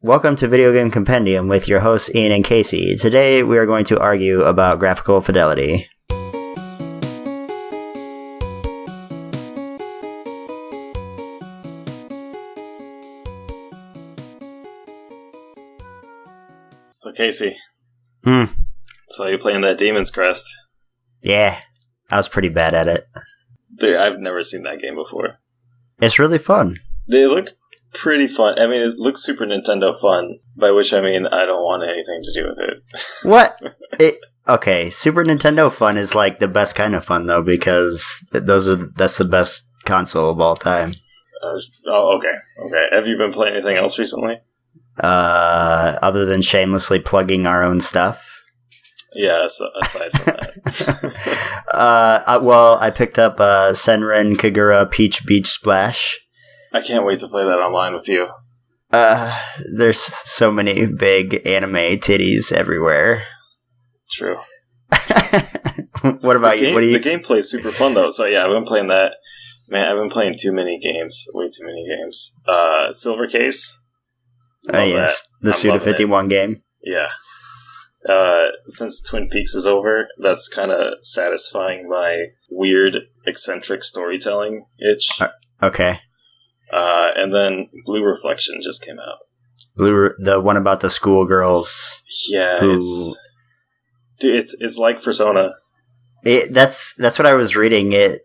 Welcome to Video Game Compendium with your hosts Ian and Casey. Today we are going to argue about graphical fidelity. So Casey, so you playing that Demon's Crest? Yeah, I was pretty bad at it. Dude, I've never seen that game before. It's really fun. They look pretty fun. I mean, it looks Super Nintendo fun, by which I mean I don't want anything to do with it. What? Okay, Super Nintendo fun is like the best kind of fun though, because that's the best console of all time. Okay. Have you been playing anything else recently? Other than shamelessly plugging our own stuff. Yeah, aside from that. Well, I picked up Senran Kagura Peach Beach Splash. I can't wait to play that online with you. There's so many big anime titties everywhere. True. What about you? The gameplay is super fun though. So yeah, I've been playing that. Man, I've been playing too many games. Way too many games. Silver Case. Yes, the Suda51 game. Yeah. Since Twin Peaks is over, that's kind of satisfying my weird, eccentric storytelling itch. Okay. And then Blue Reflection just came out. The one about the schoolgirls. Yeah, it's like Persona. That's what I was reading. It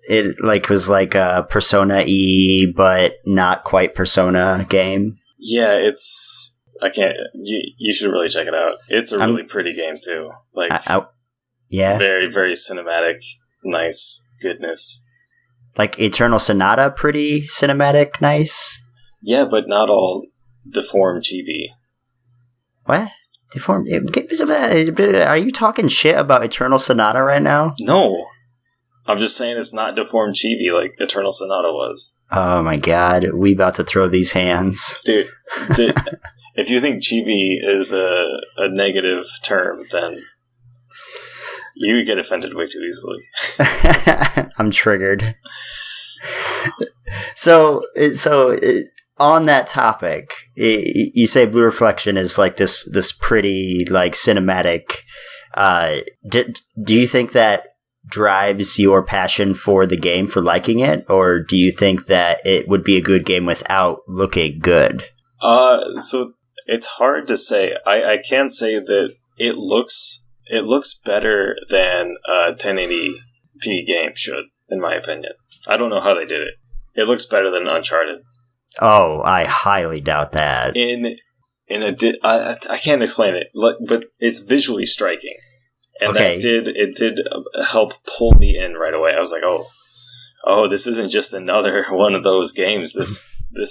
was like a Persona E, but not quite Persona game. Yeah, I can't. You should really check it out. It's a really pretty game too. Like, yeah, very very cinematic, nice goodness. Like Eternal Sonata, pretty cinematic, nice. Yeah, but not all deformed chibi. What? Deformed? Are you talking shit about Eternal Sonata right now? No, I'm just saying it's not deformed chibi like Eternal Sonata was. Oh my god, we about to throw these hands, dude. If you think chibi is a negative term, then you get offended way too easily. I'm triggered. So on that topic, you say Blue Reflection is like this pretty like cinematic. Do you think that drives your passion for the game, for liking it, or do you think that it would be a good game without looking good? So it's hard to say. I can say that it looks better than a 1080p game should, in my opinion. I don't know how they did it. It looks better than Uncharted. Oh, I highly doubt that. I can't explain it, but it's visually striking, and okay. It did help pull me in right away. I was like, oh, this isn't just another one of those games. This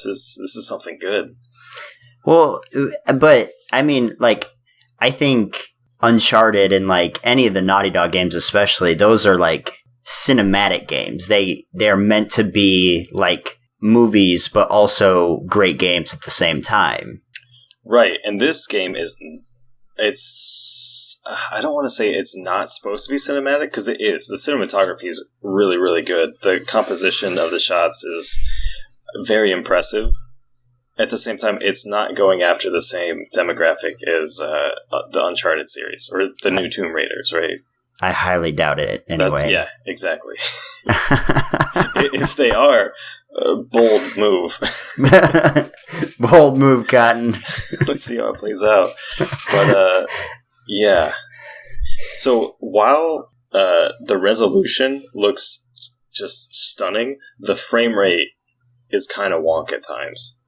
is something good. Well, but I mean, like, I think Uncharted and like any of the Naughty Dog games, especially, those are like cinematic games. They're meant to be like movies, but also great games at the same time. Right, and this game it's I don't want to say it's not supposed to be cinematic, because it is. The cinematography is really, really good. The composition of the shots is very impressive. At the same time, it's not going after the same demographic as the Uncharted series or the new Tomb Raiders, right? I highly doubt it, anyway. Yeah, exactly. If they are, bold move. Bold move, Cotton. Let's see how it plays out. But, yeah. So, while the resolution looks just stunning, the frame rate is kind of wonk at times.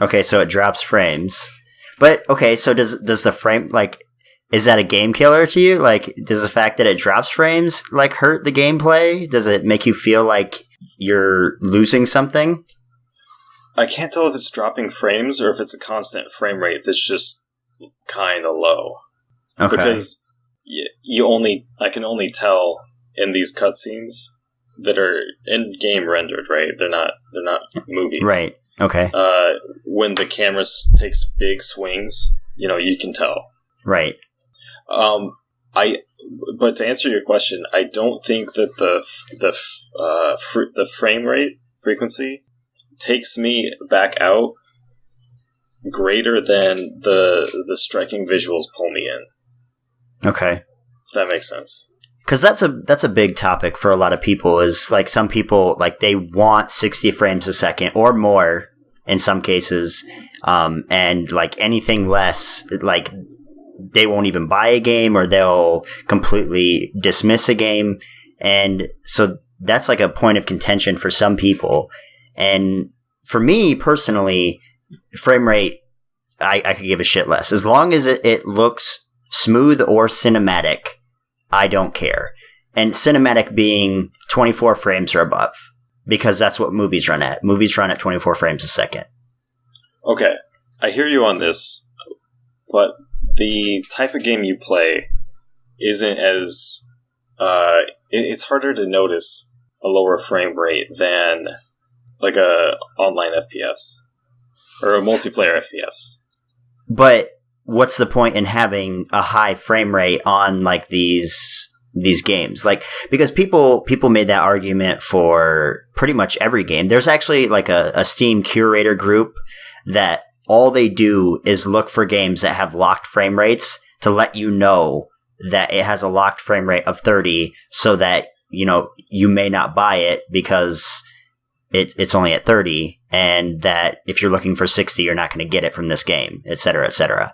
Okay, so it drops frames. But, okay, so does the frame, like, is that a game killer to you? Like, does the fact that it drops frames, like, hurt the gameplay? Does it make you feel like you're losing something? I can't tell if it's dropping frames or if it's a constant frame rate that's just kind of low. Okay. Because I can only tell in these cutscenes that are in-game rendered, right? They're not movies. Right. Okay. When the camera takes big swings, you can tell. Right. But to answer your question, I don't think that the frame rate frequency takes me back out greater than the striking visuals pull me in. Okay. If that makes sense. Because that's a big topic for a lot of people. Is like some people like they want 60 frames a second or more in some cases, and like anything less, like they won't even buy a game or they'll completely dismiss a game, and so that's like a point of contention for some people. And for me personally, frame rate, I could give a shit less as long as it looks smooth or cinematic. I don't care. And cinematic being 24 frames or above, because that's what movies run at. Movies run at 24 frames a second. Okay, I hear you on this, but the type of game you play isn't as... it's harder to notice a lower frame rate than like a online FPS or a multiplayer FPS. But what's the point in having a high frame rate on like these games? Like, because people made that argument for pretty much every game. There's actually like a Steam curator group that all they do is look for games that have locked frame rates to let you know that it has a locked frame rate of 30, so that you may not buy it because it's only at 30, and that if you're looking for 60, you're not going to get it from this game, et cetera, et cetera.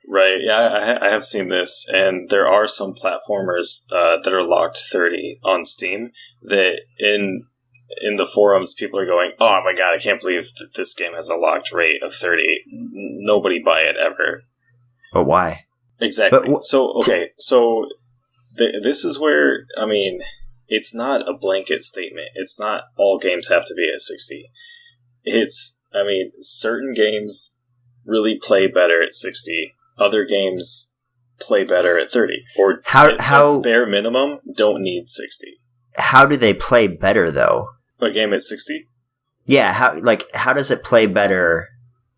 Right, yeah, I have seen this, and there are some platformers that are locked 30 on Steam that in the forums people are going, oh my god, I can't believe that this game has a locked rate of 30. Nobody buy it ever. But why? Exactly. This is where, I mean, it's not a blanket statement. It's not all games have to be at 60. Certain games really play better at 60. Other games play better at 30. Or how bare minimum, don't need 60. How do they play better, though? A game at 60? Yeah, how does it play better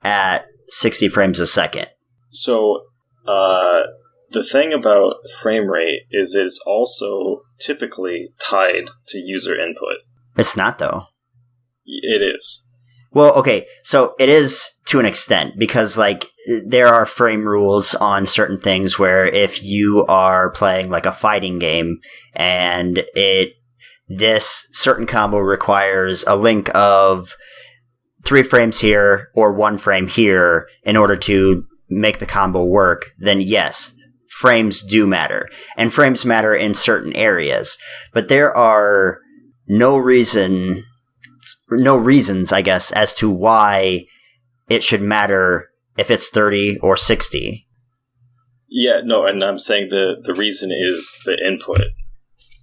at 60 frames a second? So, the thing about frame rate is it's also typically tied to user input. It's not, though. It is. Well, okay, so it is to an extent, because like there are frame rules on certain things where if you are playing like a fighting game and this certain combo requires a link of 3 frames here or 1 frame here in order to make the combo work, then yes, frames do matter. And frames matter in certain areas. But there are no reasons, I guess, as to why it should matter if it's 30 or 60. Yeah, no, and I'm saying the reason is the input.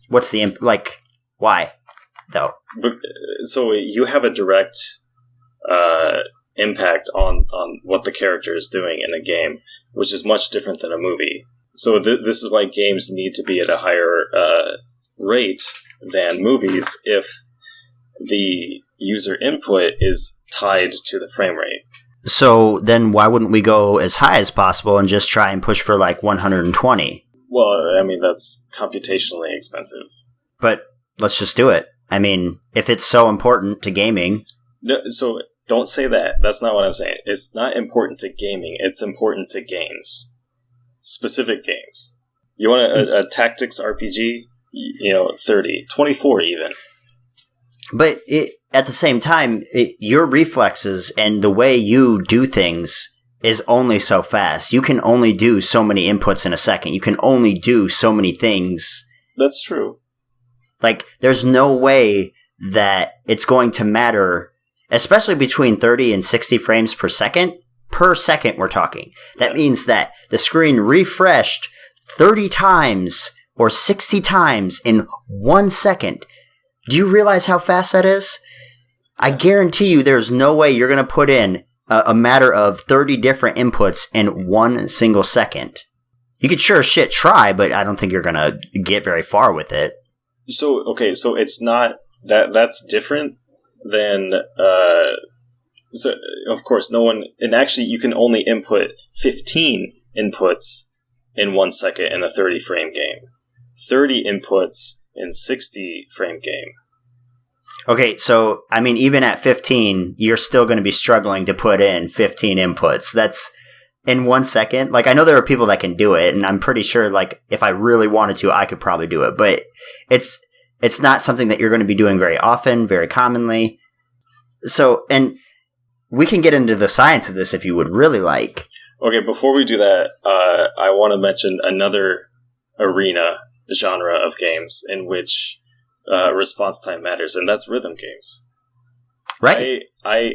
What's the why, though? So you have a direct impact on what the character is doing in a game, which is much different than a movie. So this is why games need to be at a higher rate than movies if the user input is tied to the frame rate. So then why wouldn't we go as high as possible and just try and push for like 120? Well, I mean, that's computationally expensive. But let's just do it. I mean, if it's so important to gaming... No, so don't say that. That's not what I'm saying. It's not important to gaming. It's important to games. Specific games. You want a tactics RPG? 30. 24 even. But at the same time, your reflexes and the way you do things is only so fast. You can only do so many inputs in a second. You can only do so many things. That's true. Like, there's no way that it's going to matter, especially between 30 and 60 frames per second. Per second, we're talking. That means that the screen refreshed 30 times or 60 times in 1 second. Do you realize how fast that is? I guarantee you there's no way you're going to put in a matter of 30 different inputs in 1 single second. You could sure as shit try, but I don't think you're going to get very far with it. So it's not that's different than so of course no one, and actually you can only input 15 inputs in 1 second in a 30 frame game. 30 inputs in 60 frame game. Okay, so, I mean, even at 15, you're still going to be struggling to put in 15 inputs. That's in 1 second. Like, I know there are people that can do it, and I'm pretty sure, like, if I really wanted to, I could probably do it. But it's not something that you're going to be doing very often, very commonly. So, and we can get into the science of this if you would really like. Okay, before we do that, I want to mention another genre of games in which response time matters, and that's rhythm games. Right. I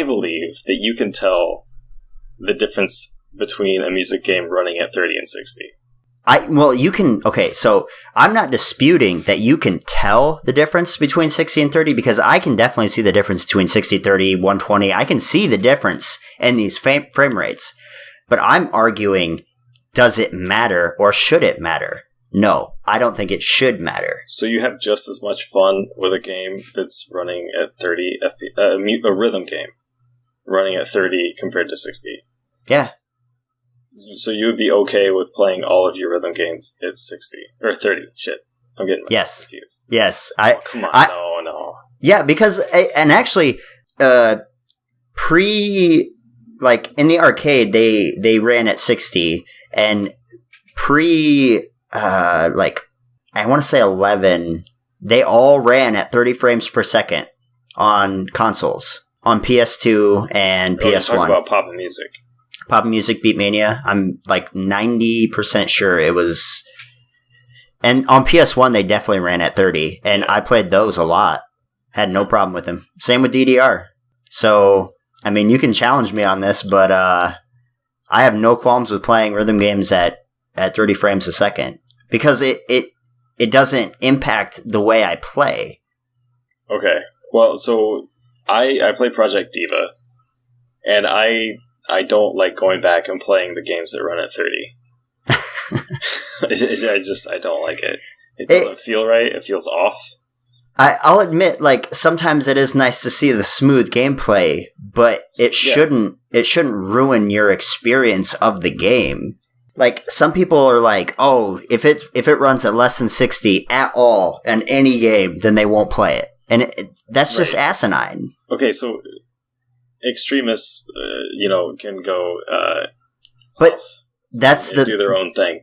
believe that you can tell the difference between a music game running at 30 and 60. You can, okay, so I'm not disputing that you can tell the difference between 60 and 30 because I can definitely see the difference between 60, 30, 120. I can see the difference in these frame rates, but I'm arguing, does it matter or should it matter? No, I don't think it should matter. So you have just as much fun with a game that's running at 30 FPS, a rhythm game running at 30 compared to 60. Yeah. So you would be okay with playing all of your rhythm games at 60 or 30. Shit, I'm getting myself confused. Yes, come on, no. Yeah, because and actually, like in the arcade, they ran at 60, and like I want to say 11, they all ran at 30 frames per second on consoles on PS2 and PS1. You're talking about Pop and Music. Pop Music Beatmania, I'm like 90% sure it was. And on PS1, they definitely ran at 30, and I played those a lot. Had no problem with them. Same with DDR. So, I mean, you can challenge me on this, but I have no qualms with playing rhythm games at 30 frames a second because it doesn't impact the way I play. Okay. Well, so I play Project Diva, and I don't like going back and playing the games that run at 30. I don't like it. It doesn't feel right. It feels off. I'll admit, like, sometimes it is nice to see the smooth gameplay, but it shouldn't ruin your experience of the game. Like, some people are like, oh, if it runs at less than 60 at all in any game, then they won't play it. And that's just asinine. Okay, so extremists, can go but that's and do their own thing.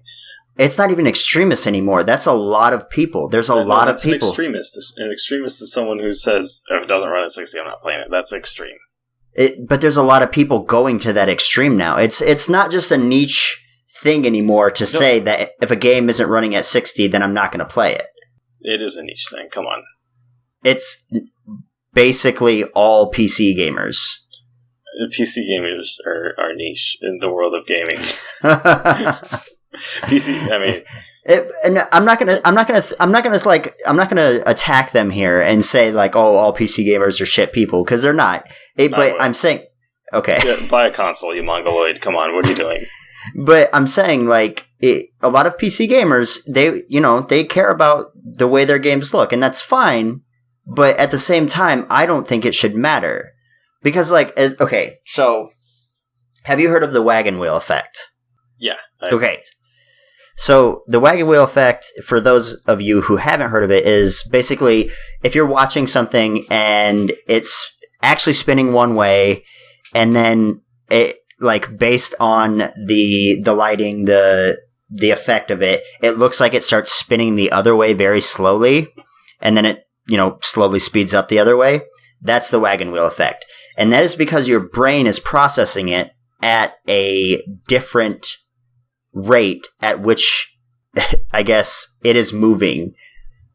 It's not even extremists anymore. That's a lot of people. There's a lot of people. An extremist. An extremist is someone who says, if it doesn't run at 60, I'm not playing it. That's extreme. But there's a lot of people going to that extreme now. It's not just a niche thing anymore to say that if a game isn't running at 60, then I'm not going to play it. It is a niche thing. Come on. It's basically all PC gamers. PC gamers are niche in the world of gaming. PC, I mean, and I'm not gonna attack them here and say like, oh, all PC gamers are shit people, because they're not. But I'm saying, okay, buy a console, you mongoloid. Come on, what are you doing? But I'm saying like a lot of PC gamers, they care about the way their games look, and that's fine. But at the same time, I don't think it should matter. Because, so have you heard of the wagon wheel effect? Yeah. Okay. So the wagon wheel effect, for those of you who haven't heard of it, is basically if you're watching something and it's actually spinning one way, and then it, like, based on the lighting, the effect of it, it looks like it starts spinning the other way very slowly, and then it, slowly speeds up the other way. That's the wagon wheel effect. And that is because your brain is processing it at a different rate at which, I guess, it is moving.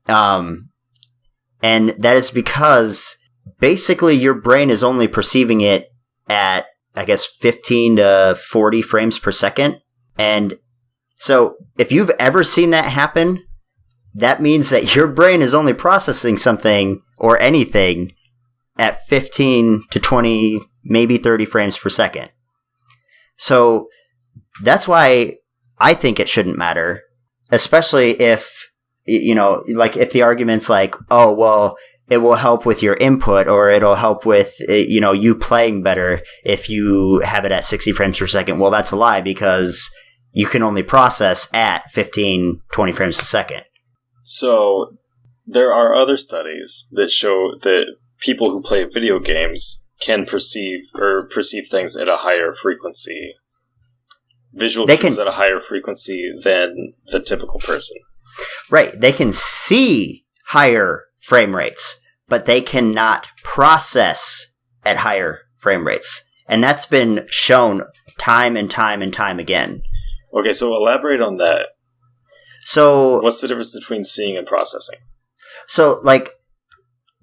And that is because basically your brain is only perceiving it at, I guess, 15 to 40 frames per second. And so if you've ever seen that happen, that means that your brain is only processing something or anything at 15 to 20, maybe 30 frames per second. So that's why I think it shouldn't matter, especially if, if the argument's like, oh, well, it will help with your input, or it'll help with, you playing better if you have it at 60 frames per second. Well, that's a lie, because you can only process at 15, 20 frames a second. So there are other studies that show that people who play video games can perceive things at a higher frequency. Visual cues at a higher frequency than the typical person. Right. They can see higher frame rates, but they cannot process at higher frame rates. And that's been shown time and time and time again. Okay, so elaborate on that. So, what's the difference between seeing and processing? So, like,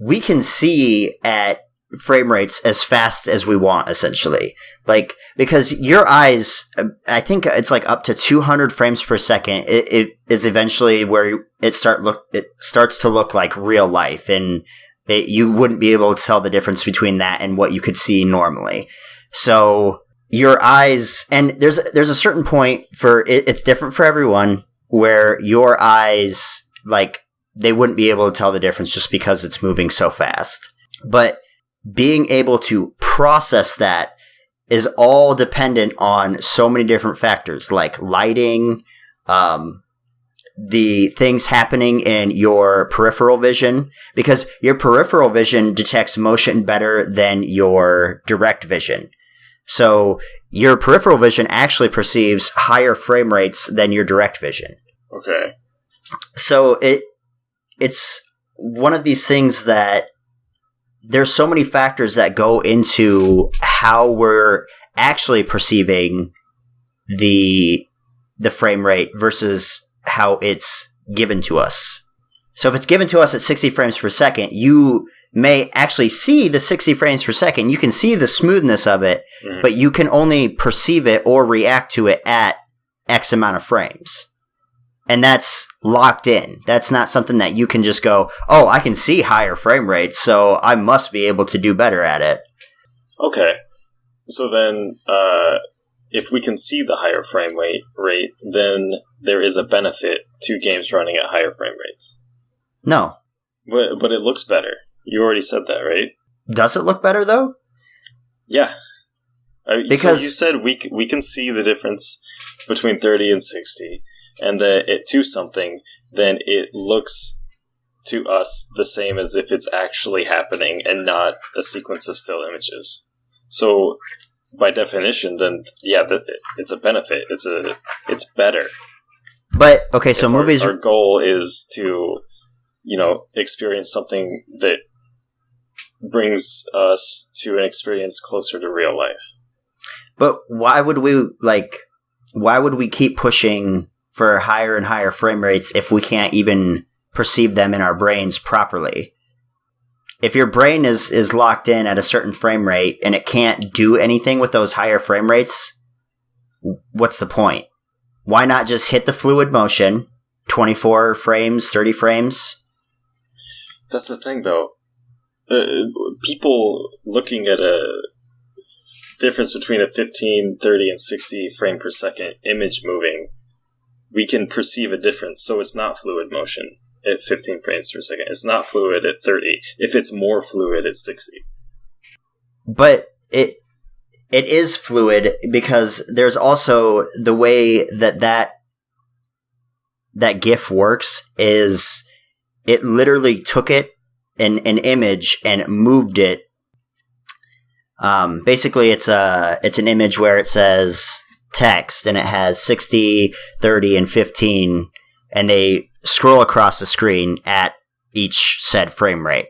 we can see at frame rates as fast as we want, essentially. Like, because your eyes, I think it's like up to 200 frames per second. It is eventually where it starts to look like real life, and you wouldn't be able to tell the difference between that and what you could see normally. So your eyes, and there's a certain point for it's different for everyone, where your eyes, like, they wouldn't be able to tell the difference just because it's moving so fast. But being able to process that is all dependent on so many different factors, like lighting, the things happening in your peripheral vision, because your peripheral vision detects motion better than your direct vision. So your peripheral vision actually perceives higher frame rates than your direct vision. Okay. So it's one of these things that there's so many factors that go into how we're actually perceiving the frame rate versus how it's given to us. So if it's given to us at 60 frames per second, you may actually see the 60 frames per second. You can see the smoothness of it, but you can only perceive it or react to it at X amount of frames. And that's locked in. That's not something that you can just go, oh, I can see higher frame rates, so I must be able to do better at it. Okay. So then, if we can see the higher frame rate, then there is a benefit to games running at higher frame rates. No. But it looks better. You already said that, right? Does it look better, though? Yeah. Because so you said we can see the difference between 30 and 60, and that it to something, then it looks to us the same as if it's actually happening and not a sequence of still images. So, by definition, then yeah, it's a benefit. It's better. But okay, so movies. Our goal is to, experience something that brings us to an experience closer to real life. But why would we keep pushing for higher and higher frame rates if we can't even perceive them in our brains properly? If your brain is locked in at a certain frame rate and it can't do anything with those higher frame rates, what's the point? Why not just hit the fluid motion, 24 frames, 30 frames? That's the thing, though. People looking at a difference between a 15, 30, and 60 frame per second image moving, we can perceive a difference. So it's not fluid motion at 15 frames per second. It's not fluid at 30. If it's more fluid at 60. But it is fluid because there's also the way that GIF works is it literally took it an image and moved it. Basically, it's an image where it says text and it has 60, 30, and 15, and they scroll across the screen at each said frame rate.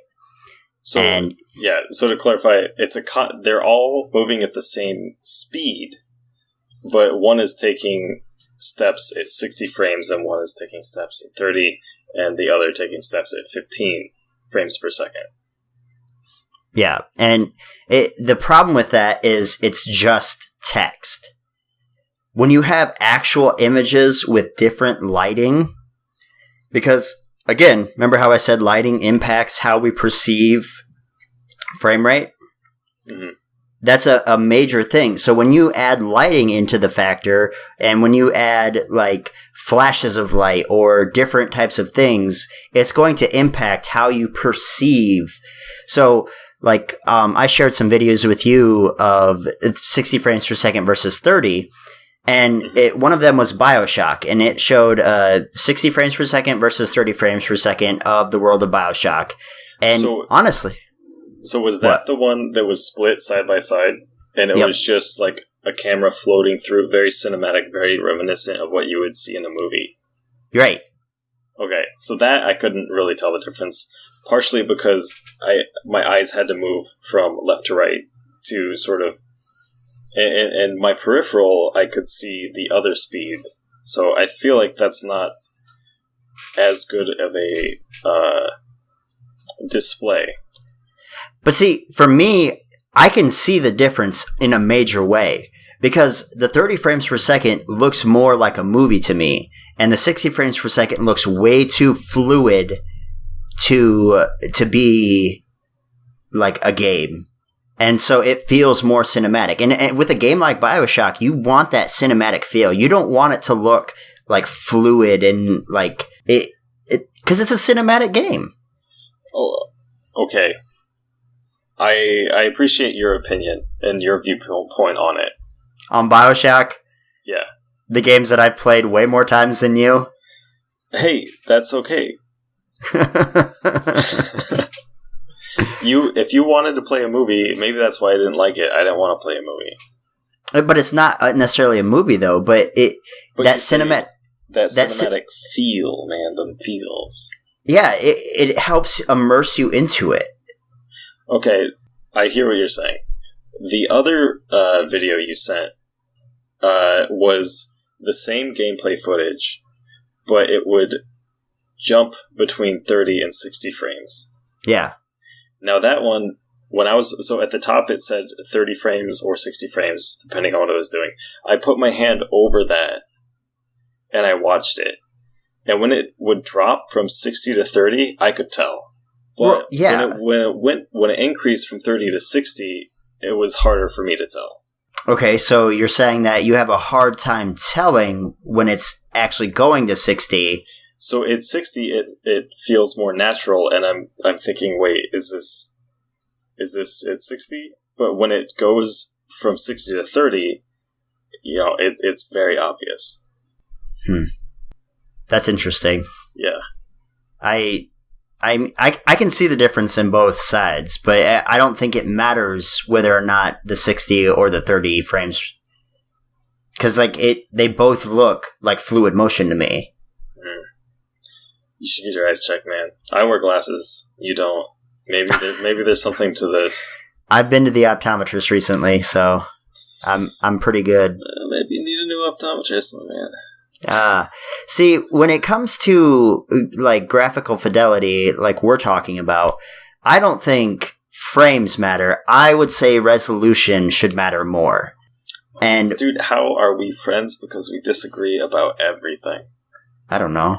So to clarify, they're all moving at the same speed, but one is taking steps at 60 frames and one is taking steps at 30, and the other taking steps at 15 frames per second. Yeah, and the problem with that is it's just text. When you have actual images with different lighting, because, again, remember how I said lighting impacts how we perceive frame rate? Mm-hmm. That's a major thing. So when you add lighting into the factor, and when you add, like, flashes of light or different types of things, it's going to impact how you perceive. So, like, I shared some videos with you of 60 frames per second versus 30, And one of them was BioShock, and it showed 60 frames per second versus 30 frames per second of the world of BioShock. And honestly... So was that the one that was split side by side? And it was just like a camera floating through, very cinematic, very reminiscent of what you would see in a movie? Right. Okay, so that I couldn't really tell the difference. Partially because my eyes had to move from left to right to sort of... And my peripheral, I could see the other speed. So I feel like that's not as good of a display. But see, for me, I can see the difference in a major way. Because the 30 frames per second looks more like a movie to me. And the 60 frames per second looks way too fluid to be like a game. And so it feels more cinematic. And with a game like BioShock, you want that cinematic feel. You don't want it to look like fluid and like it because it's a cinematic game. Oh, okay. I appreciate your opinion and your viewpoint on it. On BioShock? Yeah. The games that I've played way more times than you? Hey, that's okay. If you wanted to play a movie, maybe that's why I didn't like it. I didn't want to play a movie. But it's not necessarily a movie, though. But that cinematic feel, man, them feels. Yeah, it helps immerse you into it. Okay, I hear what you're saying. The other video you sent was the same gameplay footage, but it would jump between 30 and 60 frames. Yeah. Now that one, so at the top it said 30 frames or 60 frames, depending on what I was doing. I put my hand over that, and I watched it. And when it would drop from 60 to 30, I could tell. But when it increased from 30 to 60, it was harder for me to tell. Okay, so you're saying that you have a hard time telling when it's actually going to 60. So at 60, it feels more natural, and I'm thinking, wait, is this at 60? But when it goes from 60 to 30, it's very obvious. That's interesting. Yeah. I can see the difference in both sides, but I don't think it matters whether or not the 60 or the 30 frames, because they both look like fluid motion to me. You should get your eyes checked, man. I wear glasses. You don't. Maybe there's something to this. I've been to the optometrist recently, so I'm pretty good. Maybe you need a new optometrist, my man. See, when it comes to like graphical fidelity, like we're talking about, I don't think frames matter. I would say resolution should matter more. And dude, how are we friends? Because we disagree about everything. I don't know.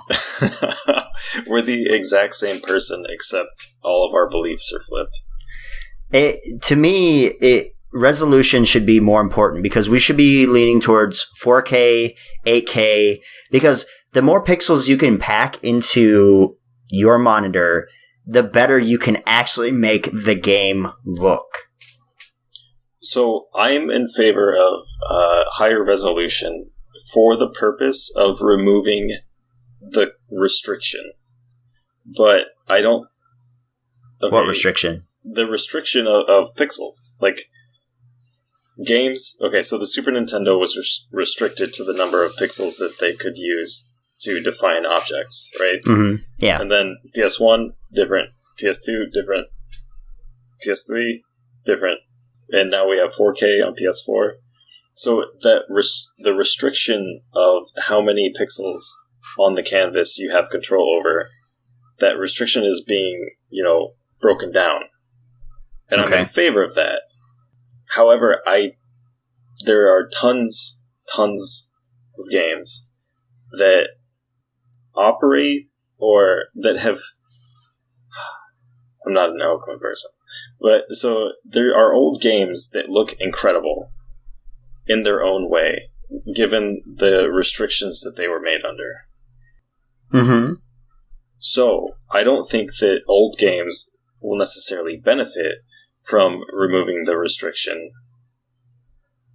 We're the exact same person, except all of our beliefs are flipped. To me, resolution should be more important because we should be leaning towards 4K, 8K, because the more pixels you can pack into your monitor, the better you can actually make the game look. So I'm in favor of higher resolution for the purpose of removing the restriction. But I don't... Okay, what restriction? The restriction of pixels. Like, games... Okay, so the Super Nintendo was restricted to the number of pixels that they could use to define objects, right? Mm-hmm. Yeah. And then PS1, different. PS2, different. PS3, different. And now we have 4K on PS4. So that the restriction of how many pixels on the canvas you have control over, that restriction is being, broken down. And I'm in favor of that. However, there are tons of games that operate or that have... I'm not an eloquent person. But so there are old games that look incredible in their own way, given the restrictions that they were made under. Mm-hmm. So I don't think that old games will necessarily benefit from removing the restriction,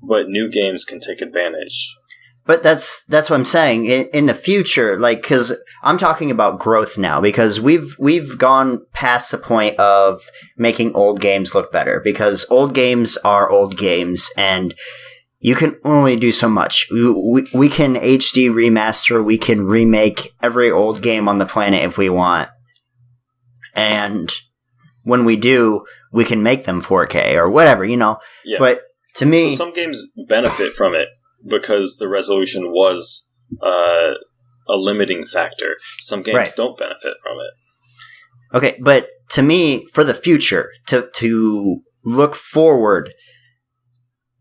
but new games can take advantage. But that's what I'm saying. In the future, like, because I'm talking about growth now, because we've gone past the point of making old games look better, because old games are old games, and you can only do so much. We can HD remaster, we can remake every old game on the planet if we want, and when we do, we can make them 4K or whatever, you know. Yeah. But to me, so some games benefit from it because the resolution was a limiting factor. Some games don't benefit from it. Okay, but to me, for the future, to look forward,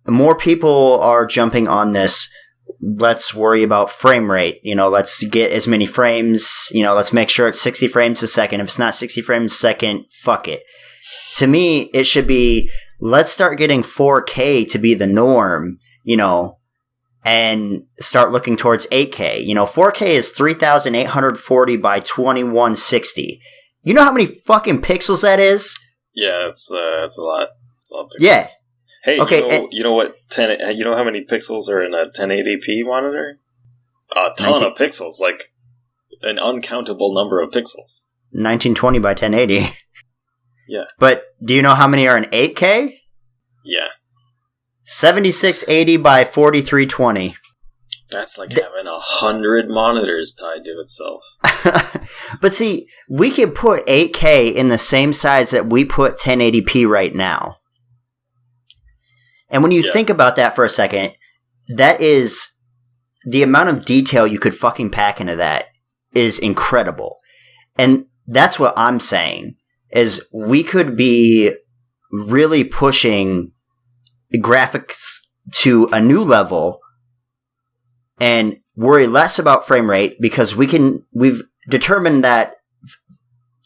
more people are jumping on this. Let's worry about frame rate. You know, let's get as many frames. You know, let's make sure it's 60 frames a second. If it's not 60 frames a second, fuck it. To me, it should be, let's start getting 4K to be the norm, you know, and start looking towards 8K. You know, 4K is 3,840 by 2160. You know how many fucking pixels that is? Yeah, it's a lot. It's a lot of pixels. Yeah. Hey, okay, you know what? You know how many pixels are in a 1080p monitor? A ton of pixels, like an uncountable number of pixels. 1920 by 1080. Yeah. But do you know how many are in 8K? Yeah. 7680 by 4320. That's like having 100 monitors tied to itself. But see, we could put 8K in the same size that we put 1080p right now. And when you think about that for a second, that is the amount of detail you could fucking pack into that is incredible. And that's what I'm saying, is we could be really pushing graphics to a new level and worry less about frame rate, because we've determined that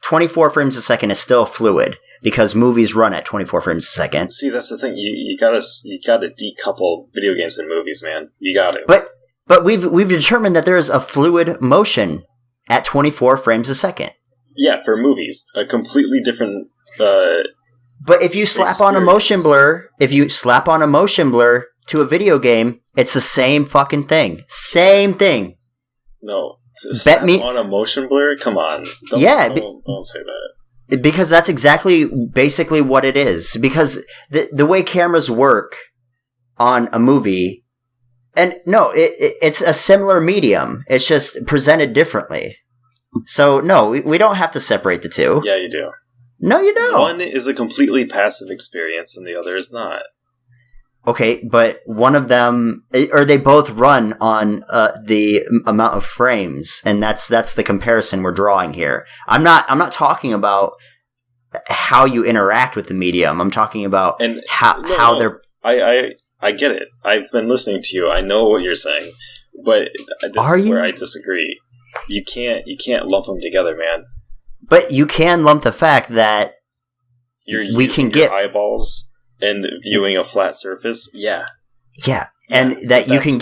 24 frames a second is still fluid, because movies run at 24 frames a second. See, that's the thing. You gotta decouple video games and movies, man. You gotta. But we've determined that there is a fluid motion at 24 frames a second. Yeah, for movies, a completely different. But if you slap on a motion blur, to a video game, it's the same fucking thing. Same thing. No, slap on a motion blur. Come on. Don't say that. Because that's basically what it is. Because the way cameras work on a movie, and no, it's a similar medium. It's just presented differently. So no, we don't have to separate the two. Yeah, you do. No, you don't. One is a completely passive experience, and the other is not. Okay, but one of them, or they both run on the amount of frames, and that's the comparison we're drawing here. I'm not talking about how you interact with the medium. I'm talking about how they're. I get it. I've been listening to you. I know what you're saying, but this is where I disagree. You can't lump them together, man. But you can lump the fact that we can get eyeballs and viewing a flat surface. Yeah, and that you can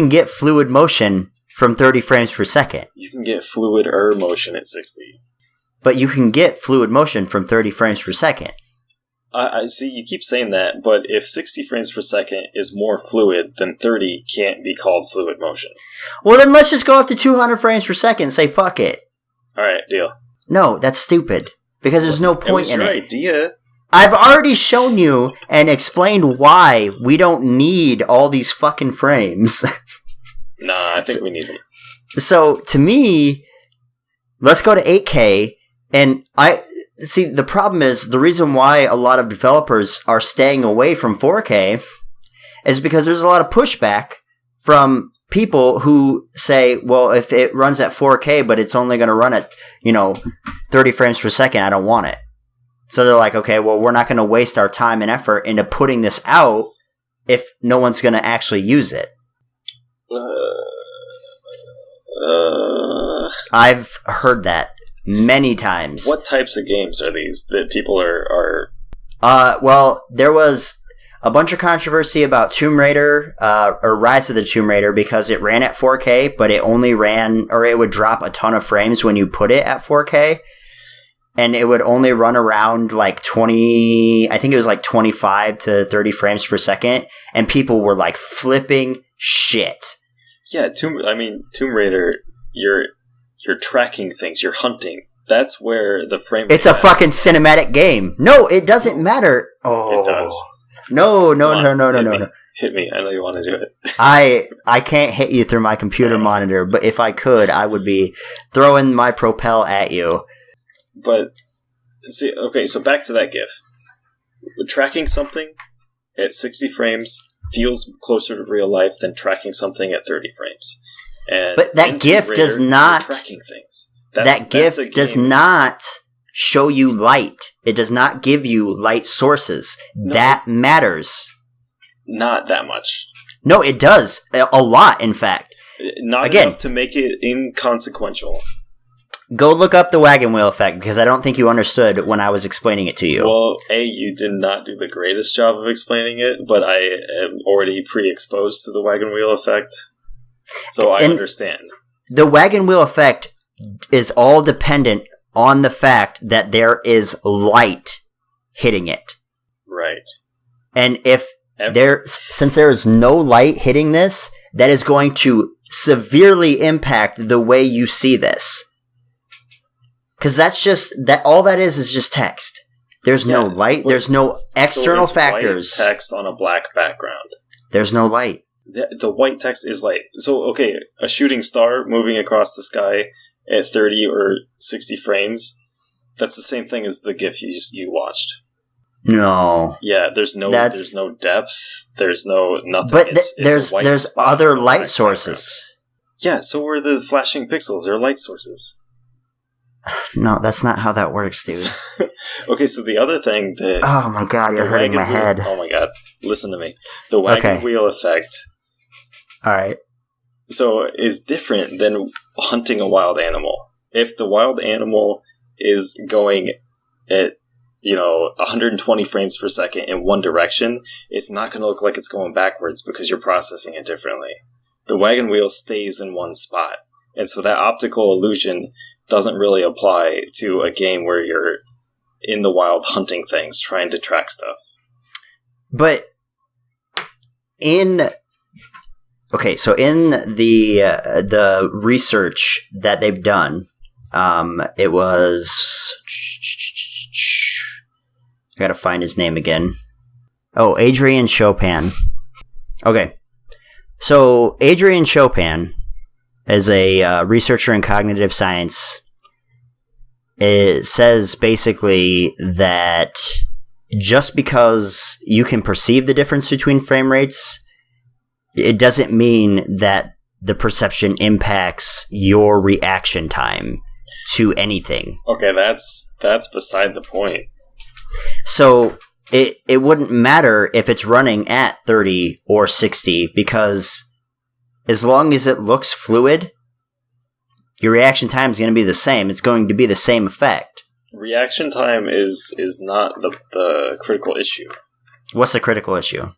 get fluid motion from 30 frames per second. You can get fluid motion at 60. But you can get fluid motion from 30 frames per second. I see. You keep saying that, but if 60 frames per second is more fluid, then 30 can't be called fluid motion. Well, then let's just go up to 200 frames per second and say fuck it. All right, deal. No, that's stupid. Because there's no point in it. It was your idea. I've already shown you and explained why we don't need all these fucking frames. Nah, I think we need them. So, to me, let's go to 8K. And the problem is, the reason why a lot of developers are staying away from 4K is because there's a lot of pushback from people who say, well, if it runs at 4K, but it's only going to run at, 30 frames per second, I don't want it. So they're like, okay, well, we're not going to waste our time and effort into putting this out if no one's going to actually use it. I've heard that many times. What types of games are these that people are... Well, there was a bunch of controversy about Tomb Raider, or Rise of the Tomb Raider, because it ran at 4K, but it only ran, or it would drop a ton of frames when you put it at 4K. and it would only run around like 20, I think it was like 25 to 30 frames per second, and people were like flipping shit. Yeah, Tomb Raider, you're tracking things, you're hunting. That's where the frame rate It's a fucking cinematic game. No, it doesn't matter. Oh. It does. No. Hit me. I know you want to do it. I can't hit you through my computer monitor, but if I could, I would be throwing my propel at you. But, see, okay, so back to that GIF. Tracking something at 60 frames feels closer to real life than tracking something at 30 frames. And but that GIF Raider, does not... tracking things. That GIF does not show you light. It does not give you light sources. No, that matters. Not that much. No, it does. A lot, in fact. Not enough to make it inconsequential. Go look up the wagon wheel effect, because I don't think you understood when I was explaining it to you. Well, you did not do the greatest job of explaining it, but I am already pre-exposed to the wagon wheel effect, so I understand. The wagon wheel effect is all dependent on the fact that there is light hitting it. Right. And since there is no light hitting this, that is going to severely impact the way you see this. Because that's just that. All that is just text. There's no light. There's no external factors. White text on a black background. There's no light. The white text is light. So, okay, a shooting star moving across the sky at 30 or 60 frames. That's the same thing as the GIF you watched. No. Yeah, there's no depth. There's nothing. But there's other light sources. Yeah, so are the flashing pixels. They're light sources. No, that's not how that works, dude. Okay, so the other thing that... Oh my god, you're hurting my head. Oh my god, listen to me. The wagon wheel effect... Alright. So, is different than hunting a wild animal. If the wild animal is going at, 120 frames per second in one direction, it's not going to look like it's going backwards because you're processing it differently. The wagon wheel stays in one spot. And so that optical illusion doesn't really apply to a game where you're in the wild hunting things, trying to track stuff. But in the research that they've done, it was... I gotta find his name again. Oh, Adrian Chopin. Okay. So, Adrian Chopin is a researcher in cognitive science. It says basically that just because you can perceive the difference between frame rates, it doesn't mean that the perception impacts your reaction time to anything. Okay, that's beside the point. So it wouldn't matter if it's running at 30 or 60, because as long as it looks fluid, your reaction time is going to be the same. It's going to be the same effect. Reaction time is not the critical issue. What's the critical issue?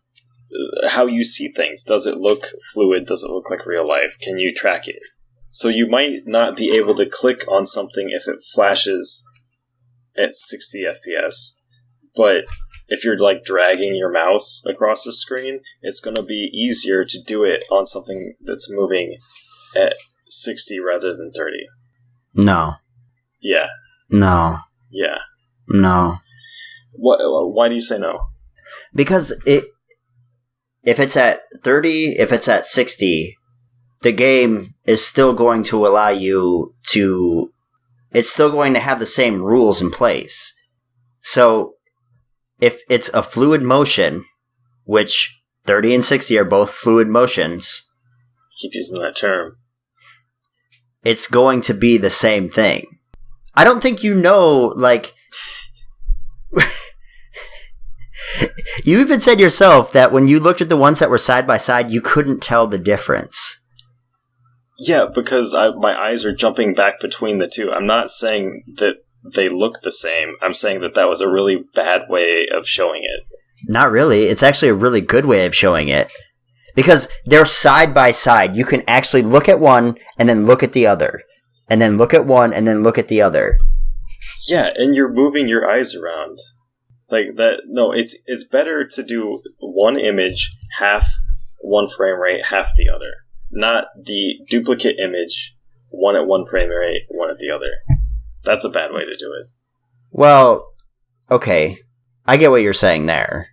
How you see things. Does it look fluid? Does it look like real life? Can you track it? So you might not be able to click on something if it flashes at 60 FPS, but if you're dragging your mouse across the screen, it's going to be easier to do it on something that's moving at 60 rather than 30. No. Yeah. No. Yeah. No. Why do you say no? Because if it's at 30, if it's at 60, the game is still going to allow you to... It's still going to have the same rules in place. So, if it's a fluid motion, which 30 and 60 are both fluid motions... Keep using that term. It's going to be the same thing. I don't think you know, you even said yourself that when you looked at the ones that were side by side, you couldn't tell the difference. Yeah, because my eyes are jumping back between the two. I'm not saying that they look the same. I'm saying that was a really bad way of showing it. Not really. It's actually a really good way of showing it. Because they're side by side. You can actually look at one and then look at the other. And then look at one and then look at the other. Yeah, and you're moving your eyes around. Like that. No, it's better to do one image, half one frame rate, half the other. Not the duplicate image, one at one frame rate, one at the other. That's a bad way to do it. Well, okay. I get what you're saying there.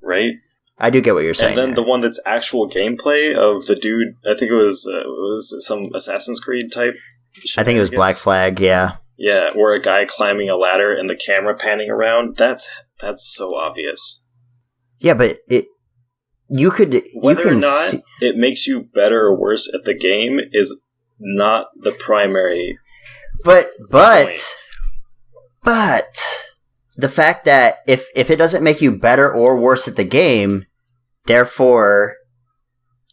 Right? I do get what you're saying. And then there. the one that's actual gameplay of the dude, I think it was some Assassin's Creed type. I think it was Black Flag, yeah. Yeah, or a guy climbing a ladder and the camera panning around. That's so obvious. Yeah, but whether or not it makes you better or worse at the game is not the primary point. But the fact that if it doesn't make you better or worse at the game, therefore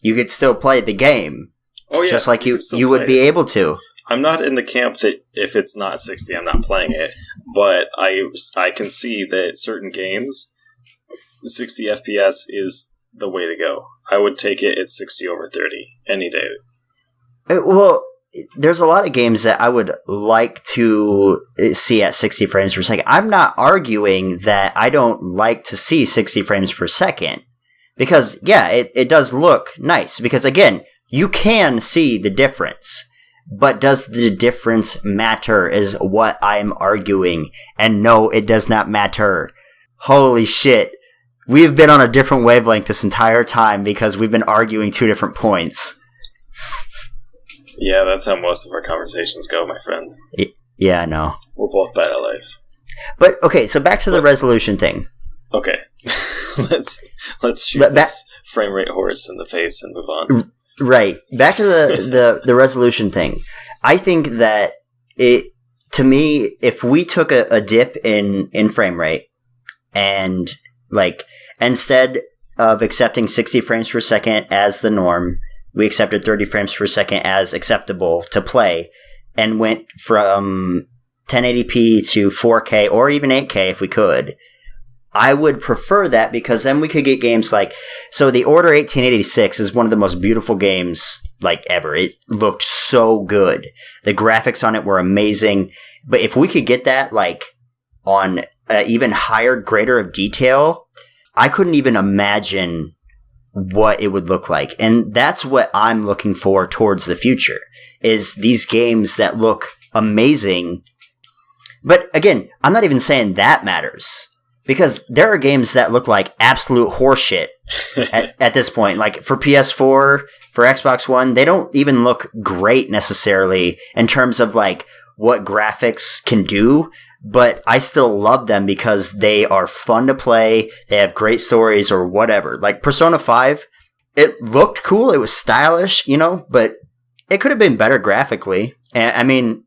you could still play the game. Oh yeah, just like you would be able to. I'm not in the camp that if it's not 60, I'm not playing it. But I can see that certain games, 60 FPS is the way to go. I would take it at 60 over 30 any day. Well, there's a lot of games that I would like to see at 60 frames per second. I'm not arguing that I don't like to see 60 frames per second. Because, yeah, it does look nice. Because, again, you can see the difference. But does the difference matter is what I'm arguing. And no, it does not matter. Holy shit. We've been on a different wavelength this entire time because we've been arguing two different points. Yeah, that's how most of our conversations go, my friend. Yeah, I know. We're both bad at life. But, okay, so back to the resolution thing. Okay. let's shoot this frame rate horse in the face and move on. Right. Back to the resolution thing. I think that to me, if we took a dip in frame rate and like instead of accepting 60 frames per second as the norm, we accepted 30 frames per second as acceptable to play and went from 1080p to 4K or even 8K if we could. I would prefer that because then we could get games like... So the Order 1886 is one of the most beautiful games like ever. It looked so good. The graphics on it were amazing. But if we could get that like on an even higher grader of detail, I couldn't even imagine what it would look like. And that's what I'm looking for towards the future, is these games that look amazing. But again, I'm not even saying that matters. Because there are games that look like absolute horseshit at this point. Like for PS4, for Xbox One, they don't even look great necessarily in terms of like what graphics can do. But I still love them because they are fun to play. They have great stories or whatever. Like Persona 5, it looked cool. It was stylish, but it could have been better graphically. And I mean,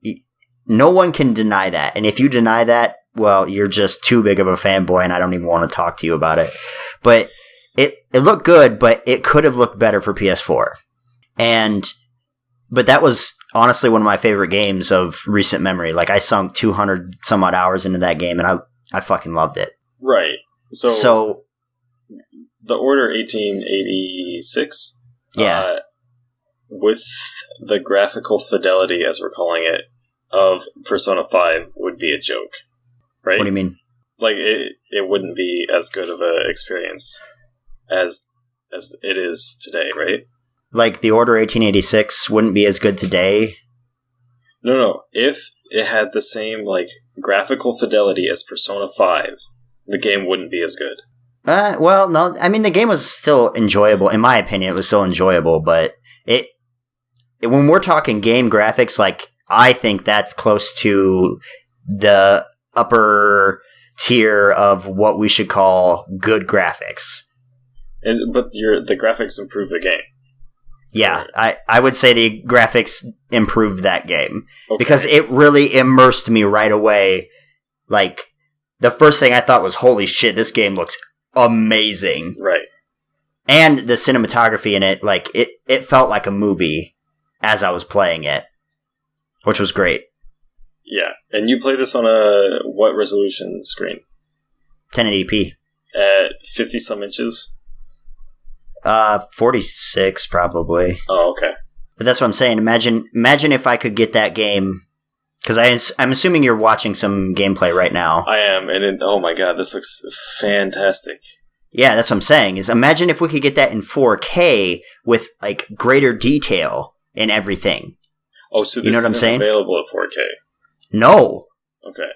no one can deny that. And if you deny that, well, you're just too big of a fanboy, and I don't even want to talk to you about it. But it looked good, but it could have looked better for PS4. But that was honestly one of my favorite games of recent memory. Like, I sunk 200 some odd hours into that game, and I fucking loved it. Right. So the Order 1886, yeah, with the graphical fidelity, as we're calling it, of Persona 5 would be a joke. Right? What do you mean? Like, it wouldn't be as good of an experience as it is today, right? Like, the Order 1886 wouldn't be as good today? No. If it had the same, like, graphical fidelity as Persona 5, the game wouldn't be as good. Well, no. I mean, the game was still enjoyable. In my opinion, it was still enjoyable, but when we're talking game graphics, like, I think that's close to the upper tier of what we should call good graphics. But the graphics improve the game. Yeah, I would say the graphics improved that game. Okay. Because it really immersed me right away. Like, the first thing I thought was, holy shit, this game looks amazing. Right. And the cinematography in it, like, it felt like a movie as I was playing it, which was great. Yeah, and you play this on a what resolution screen? 1080p. At 50-some inches? 46 probably. Oh, okay. But that's what I'm saying. Imagine if I could get that game Because I'm assuming you're watching some gameplay right now. I am, and oh my god, this looks fantastic. Yeah, that's what I'm saying. Is imagine if we could get that in 4K with like greater detail in everything. Oh, so this you know what I'm saying? Available at 4K? No. Okay.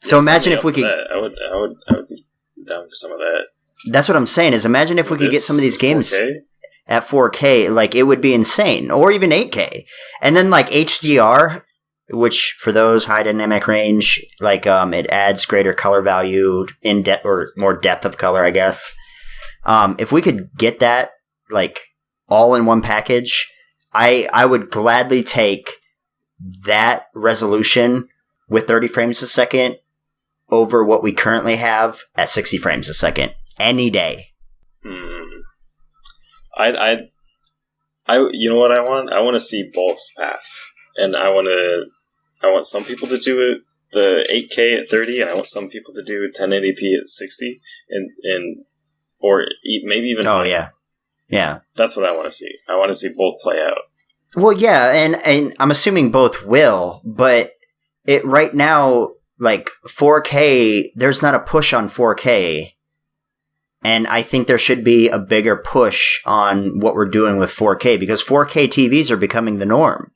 So imagine if we could. I would be down for some of that. That's what I'm saying. Is imagine if we could get some of these games 4K? at 4K. Like it would be insane, or even 8K, and then like HDR. Which, for those high dynamic range, like it adds greater color value in depth or more depth of color, I guess. If we could get that like all in one package, I would gladly take that resolution with 30 frames a second over what we currently have at 60 frames a second any day. I you know what I want? I want to see both paths. And I want some people to do it the 8K at 30, and I want some people to do 1080p at 60, or maybe even. Oh yeah. That's what I want to see. I want to see both play out. Well, yeah, and I'm assuming both will, but it right now like 4K. There's not a push on 4K. And I think there should be a bigger push on what we're doing with 4K because 4K TVs are becoming the norm.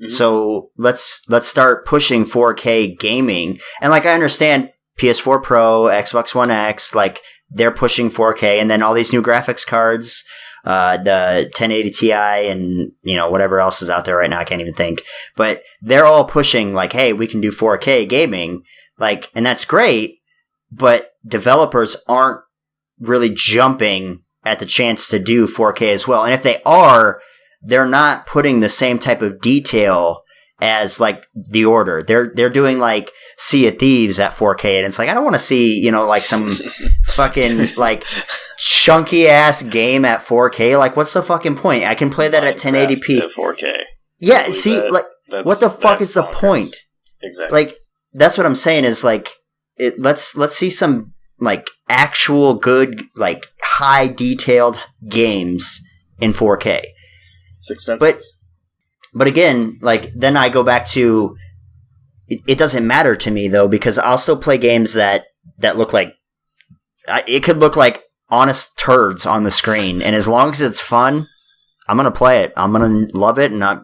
Mm-hmm. So let's start pushing 4K gaming. And like I understand PS4 Pro, Xbox One X, like they're pushing 4K, and then all these new graphics cards, the 1080 Ti, and whatever else is out there right now, I can't even think. But they're all pushing like, hey, we can do 4K gaming, like, and that's great. But developers aren't really jumping at the chance to do 4K as well. And if they are, they're not putting the same type of detail as like The Order. They're doing like Sea of Thieves at 4K, and it's like I don't want to see like some fucking like chunky ass game at 4K. Like what's the fucking point? I can play that at 1080p at 4K. Yeah, see, that, like what the fuck is the point? Exactly. Like that's what I'm saying is like let's see some like actual good like high detailed games in 4K. It's expensive. But again, like then I go back to it doesn't matter to me though because I'll still play games that look like it could look like honest turds on the screen, and as long as it's fun, I'm gonna play it. I'm gonna love it, and I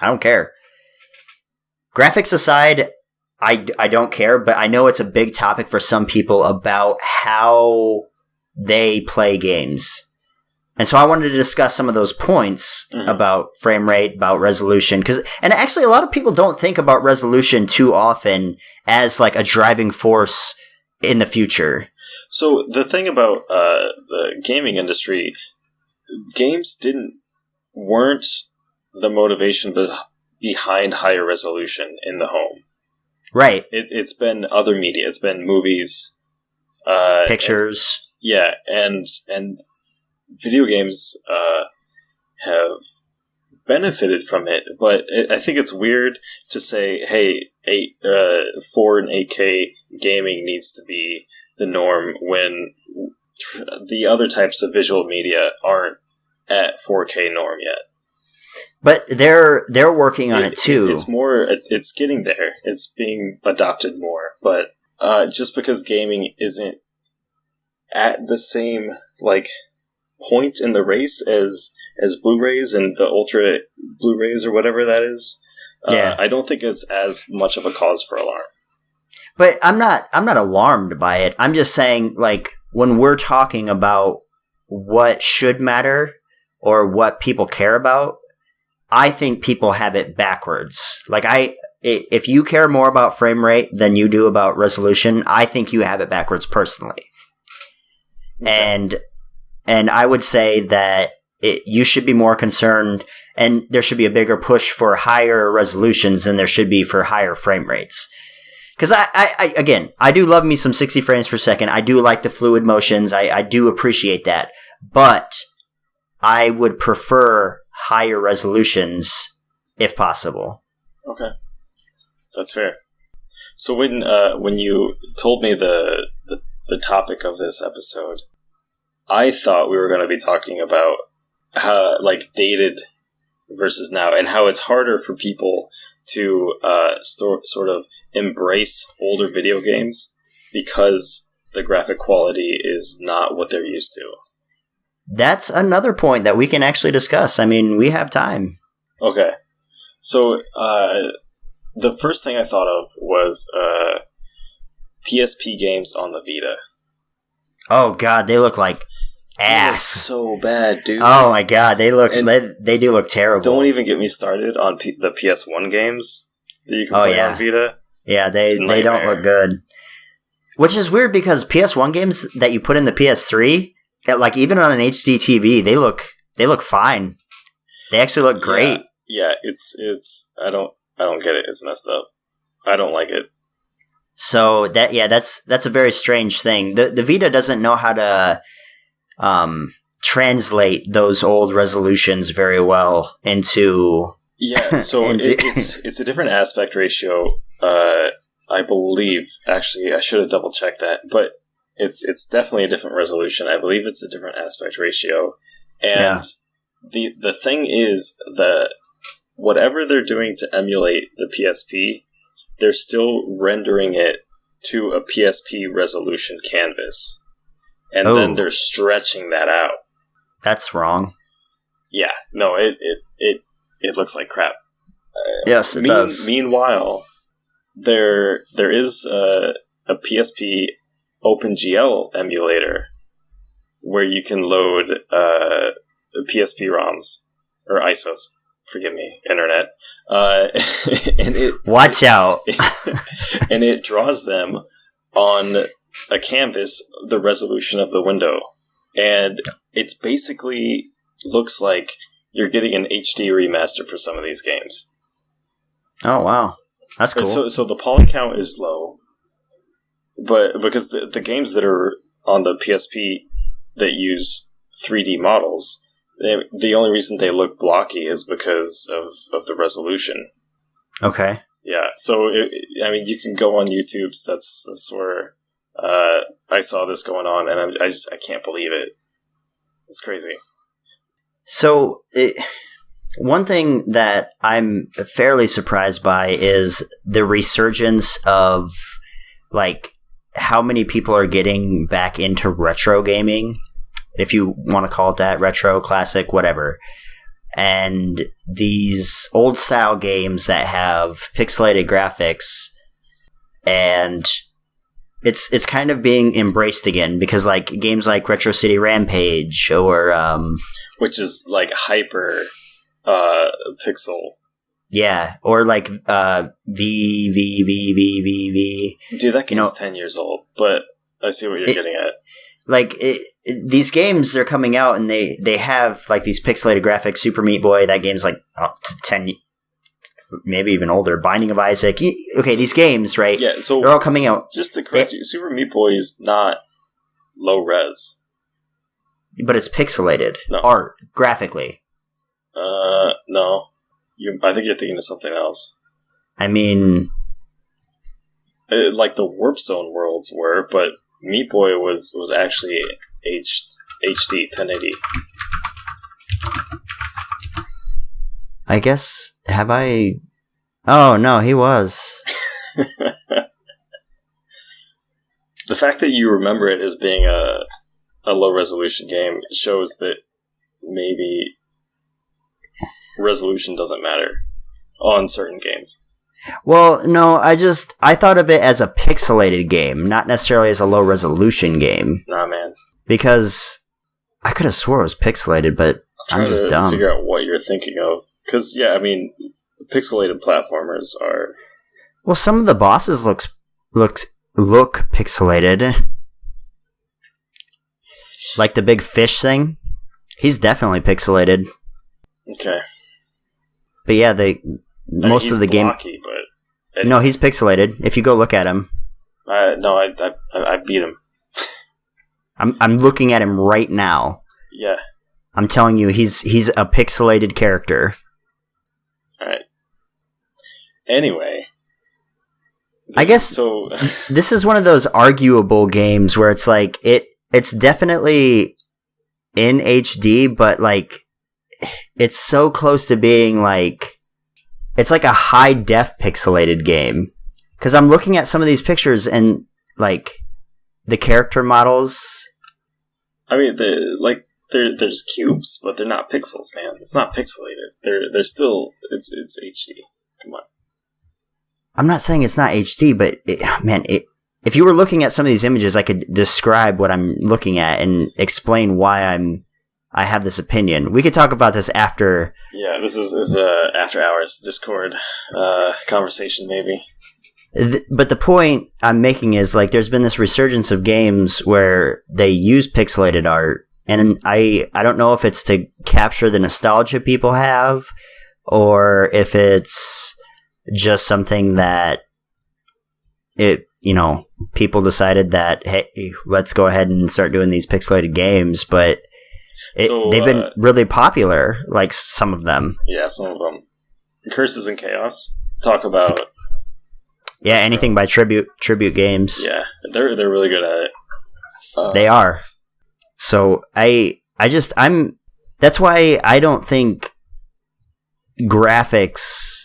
don't care. Graphics aside, I don't care, but I know it's a big topic for some people about how they play games. And so I wanted to discuss some of those points about frame rate, about resolution, and actually a lot of people don't think about resolution too often as like a driving force in the future. So the thing about the gaming industry, games weren't the motivation behind higher resolution in the home. Right. It's been other media. It's been movies, pictures. And video games have benefited from it, but I think it's weird to say, hey, 4 and 8K gaming needs to be the norm when the other types of visual media aren't at 4K norm yet. But they're working on it too. It's getting there. It's being adopted more, but just because gaming isn't at the same like point in the race as Blu-rays and the Ultra Blu-rays or whatever that is, I don't think it's as much of a cause for alarm. But I'm not alarmed by it. I'm just saying, like, when we're talking about what should matter or what people care about, I think people have it backwards. Like, if you care more about frame rate than you do about resolution, I think you have it backwards personally. Okay. And I would say that you should be more concerned, and there should be a bigger push for higher resolutions than there should be for higher frame rates. Because I do love me some 60 frames per second. I do like the fluid motions. I do appreciate that. But I would prefer higher resolutions if possible. Okay. That's fair. So when you told me the topic of this episode, I thought we were going to be talking about how, like, dated versus now, and how it's harder for people to sort of embrace older video games because the graphic quality is not what they're used to. That's another point that we can actually discuss. I mean, we have time. Okay. So, the first thing I thought of was PSP games on the Vita. Oh, God, they look like ass. So bad, dude. Oh, my God, they do look terrible. Don't even get me started on the PS1 games that you can play on Vita. Yeah, they don't look good. Which is weird because PS1 games that you put in the PS3, like even on an HD TV, they look fine. They actually look great. Yeah, it's I don't get it. It's messed up. I don't like it. So that's a very strange thing. The Vita doesn't know how to translate those old resolutions very well into so it's a different aspect ratio. I believe, actually, I should have double checked that, but it's definitely a different resolution. I believe it's a different aspect ratio, and the thing is that whatever they're doing to emulate the PSP, they're still rendering it to a PSP resolution canvas, and then they're stretching that out. That's wrong. Yeah, no, it looks like crap. Yes, it does. Meanwhile, there is a PSP OpenGL emulator where you can load PSP ROMs or ISOs. Forgive me, internet. And watch out. And it draws them on a canvas the resolution of the window, and it's basically looks like you're getting an HD remaster for some of these games. Oh wow. That's cool. So the poly count is low, but because the games that are on the PSP that use 3D models, the only reason they look blocky is because of the resolution. Okay. Yeah. So you can go on YouTube. That's where I saw this going on, and I can't believe it. It's crazy. So one thing that I'm fairly surprised by is the resurgence of like how many people are getting back into retro gaming, if you want to call it that, retro, classic, whatever. And these old style games that have pixelated graphics, and it's kind of being embraced again because like games like Retro City Rampage or which is like hyper pixel. Yeah, or like V. Dude, that game's 10 years old, but I see what you're getting at. Like these games, they're coming out and they have like these pixelated graphics. Super Meat Boy, that game's like 10, maybe even older. Binding of Isaac. Okay, these games, right? Yeah, so they're all coming out. Just to correct you, Super Meat Boy is not low res, but it's pixelated art graphically. No. I think you're thinking of something else. I mean, like the Warp Zone worlds were, but Meat Boy was actually HD 1080. I guess, have I? Oh no, he was. The fact that you remember it as being a low resolution game shows that maybe resolution doesn't matter on certain games. Well, no, I thought of it as a pixelated game, not necessarily as a low resolution game. Nah, man. Because I could have swore it was pixelated, but I'm just dumb. Figure out what you're thinking of. Because, yeah, I mean, pixelated platformers are... Well, some of the bosses look pixelated. Like the big fish thing. He's definitely pixelated. Okay. But yeah, most of the game. Blocky, but no, he's pixelated. If you go look at him. No, I beat him. I'm looking at him right now. Yeah. I'm telling you, he's a pixelated character. All right. Anyway, I guess so. This is one of those arguable games where it's like it's definitely in HD, but like. It's so close to being like it's like a high def pixelated game. Because I'm looking at some of these pictures and like the character models. I mean, they're just cubes, but they're not pixels, man. It's not pixelated. They're still it's HD. Come on. I'm not saying it's not HD, but if you were looking at some of these images, I could describe what I'm looking at and explain why I have this opinion. We could talk about this after. Yeah, this is after hours Discord conversation, maybe. But the point I'm making is like there's been this resurgence of games where they use pixelated art, and I don't know if it's to capture the nostalgia people have, or if it's just something that people decided that, hey, let's go ahead and start doing these pixelated games, but they've been really popular, like some of them. Yeah, some of them. Curses and Chaos. Talk about... Yeah, anything by Tribute Games. Yeah, they're really good at it. They are. So that's why I don't think graphics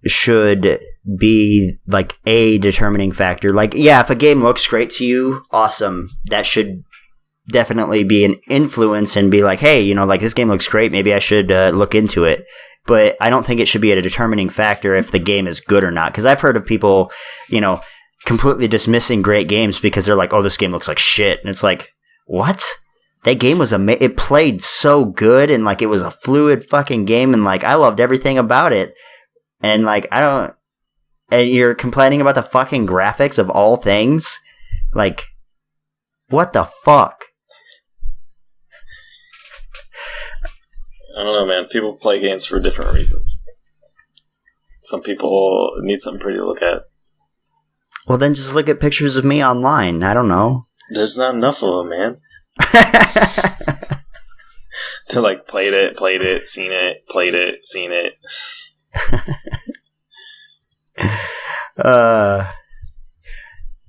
should be like a determining factor. Like, yeah, if a game looks great to you, awesome. That should definitely be an influence and be like, hey, like this game looks great. Maybe I should look into it. But I don't think it should be a determining factor if the game is good or not. Because I've heard of people, completely dismissing great games because they're like, oh, this game looks like shit. And it's like, what? That game was it played so good, and like it was a fluid fucking game, and like I loved everything about it. And like and you're complaining about the fucking graphics of all things? Like, what the fuck? I don't know, man. People play games for different reasons. Some people need something pretty to look at. Well, then just look at pictures of me online. I don't know. There's not enough of them, man. They're like, played it, seen it, played it, seen it.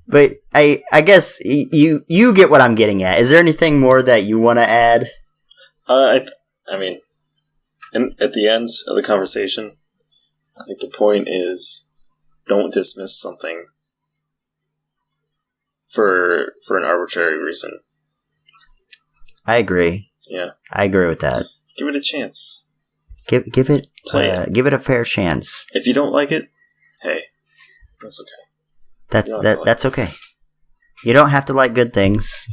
But I guess you get what I'm getting at. Is there anything more that you want to add? I mean, at the end of the conversation, I think the point is, don't dismiss something for an arbitrary reason. I agree. Yeah, I agree with that. Give it a chance. Give it give it a fair chance. If you don't like it, hey, that's okay. That's okay. You don't have to like good things.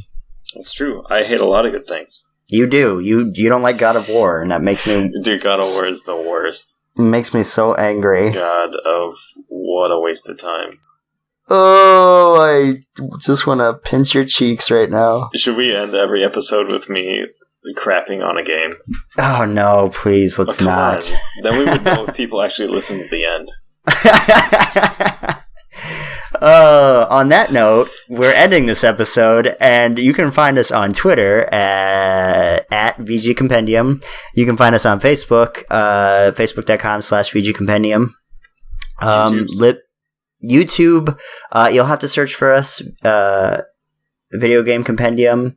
That's true. I hate a lot of good things. You do. You don't like God of War, and that makes me... Dude, God of War is the worst. It makes me so angry. God of... What a waste of time. Oh, I just want to pinch your cheeks right now. Should we end every episode with me crapping on a game? Oh, no, please, let's not. On. Then we would know if people actually listen to the end. On that note, we're ending this episode, and you can find us on Twitter at VG Compendium. You can find us on Facebook, facebook.com/VG Compendium. YouTube, you'll have to search for us, Video Game Compendium.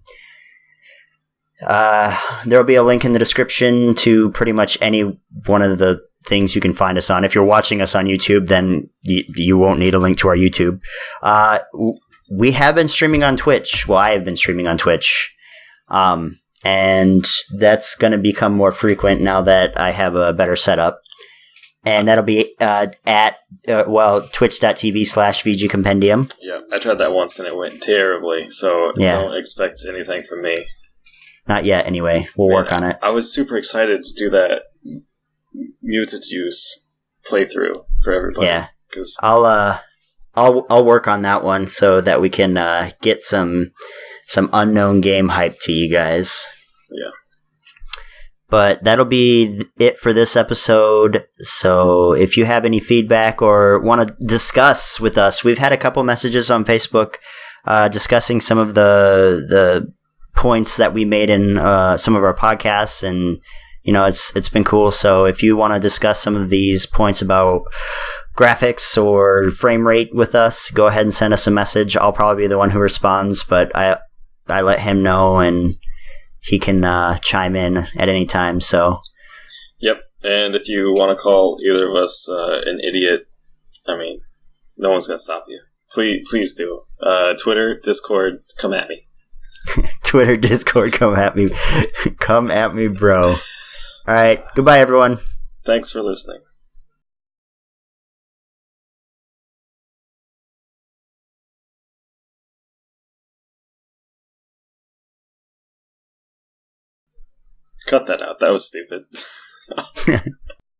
There'll be a link in the description to pretty much any one of the things you can find us on. If you're watching us on YouTube, then you won't need a link to our YouTube. We have been streaming on Twitch. Well, I have been streaming on Twitch. And that's going to become more frequent now that I have a better setup. And that'll be at twitch.tv/VG Compendium. Yeah, I tried that once and it went terribly. So don't expect anything from me. Not yet, anyway. We'll work on it. I was super excited to do that Mutajuice playthrough for everybody. Yeah, I'll work on that one so that we can get some unknown game hype to you guys. Yeah. But that'll be it for this episode. So if you have any feedback or want to discuss with us, we've had a couple messages on Facebook discussing some of the points that we made in some of our podcasts, and it's been cool. So if you want to discuss some of these points about graphics or frame rate with us, go ahead and send us a message. I'll probably be the one who responds, but I let him know, and he can chime in at any time. So yep, And if you want to call either of us an idiot, I mean, no one's going to stop you. Please do. Twitter, Discord, come at me. Twitter, Discord, come at me. Come at me, bro. All right. Goodbye, everyone. Thanks for listening. Cut that out. That was stupid.